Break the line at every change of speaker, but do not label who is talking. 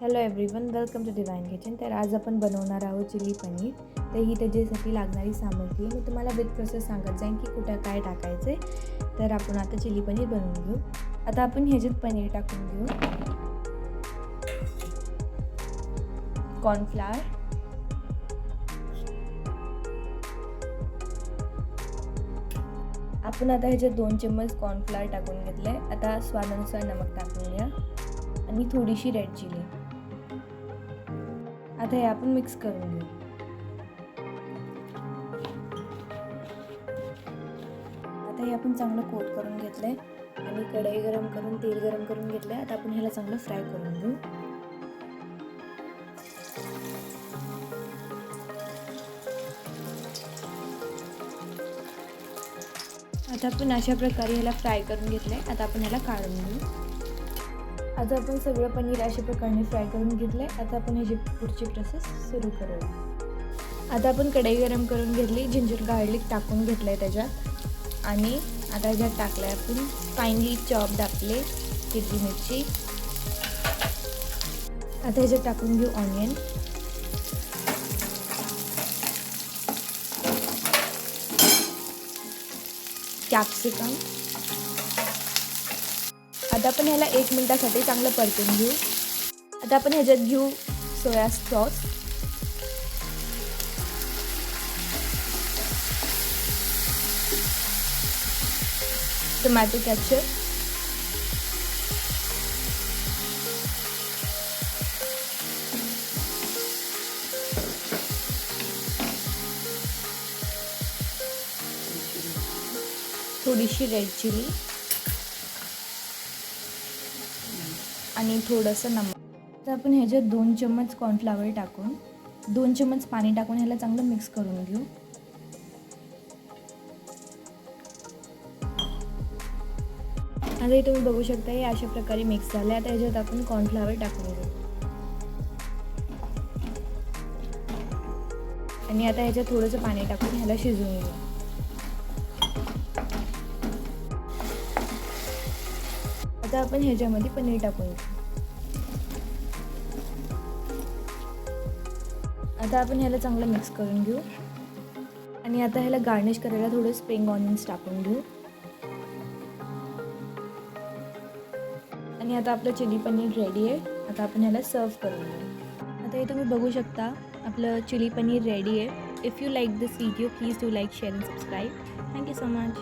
Hello everyone, welcome to Divine Kitchen. तर आज आपण बनवणार आहोत चिली पनीर. तर ही त्याच्यासाठी लागणारी सामग्री मी तुम्हाला विथ प्रोसेस सांगत जाईन की कुठं काय टाकायचं आहे. तर आपण आता चिली पनीर बनवून घेऊ. आता आपण ह्याच्यात पनीर टाकून घेऊ. कॉर्नफ्लावर, आपण आता ह्याच्यात 2 चम्मच कॉर्नफ्लावर टाकून घेतले. आता स्वादानुसार नमक टाकून घ्या आणि थोडीशी रेड चिली. आता हे आपण मिक्स करून घेऊ. आता हे आपण चांगलं कोट करून घेतलंय आणि कढई गरम करून तेल गरम करून घेतलंय. आता आपण ह्याला चांगलं फ्राय करून घेऊ. आता आपण अशा प्रकारे ह्याला फ्राय करून घेतलंय. आता आपण ह्याला काढून घेऊ. आता आपण सगळं पनीर अशा प्रकारे फ्राय करून घेतलंय. आता आपण ह्याची पुढची प्रोसेस सुरू करूया. आता आपण कढई गरम करून घेतली, जिंजर गार्लिक टाकून घेतलंय त्याच्यात आणि आता ह्याच्यात टाकलंय आपण फाईनली चॉप्ड आपले हिरवी मिरची. आता ह्याच्यात टाकून घेऊ ऑनियन, कॅप्सिकम. आता आपण ह्याला 1 मिनिटासाठी चांगलं परतून घेऊ. आता आपण ह्याच्यात घेऊ सोया सॉस, टोमॅटो केचप, थोडीशी रेड चिली आणि थोडंसं नमक. तर आपण ह्याच्यात 2 चम्मच कॉर्नफ्लॉवर टाकून 2 चम्मच पाणी टाकून ह्याला चांगलं मिक्स करून घेऊ. आता हे तुम्ही बघू शकता, हे अशा प्रकारे मिक्स झाले. आता ह्याच्यात आपण कॉर्नफ्लॉवर टाकून घेऊ आणि आता ह्याच्यात थोडंसं पाणी टाकून ह्याला शिजवून घेऊ. आता आपण ह्याच्यामध्ये पनीर टाकून घेऊ. आता आपण ह्याला चांगलं मिक्स करून घेऊ आणि आता ह्याला गार्निश करायला थोडं स्प्रिंग ऑनियन्स टाकून घेऊ. आणि आता आपलं चिली पनीर रेडी आहे. आता आपण ह्याला सर्व करून घेऊ. आता हे तुम्ही बघू शकता, आपलं चिली पनीर रेडी आहे. If you like this video, please do like, share and subscribe. Thank you so much.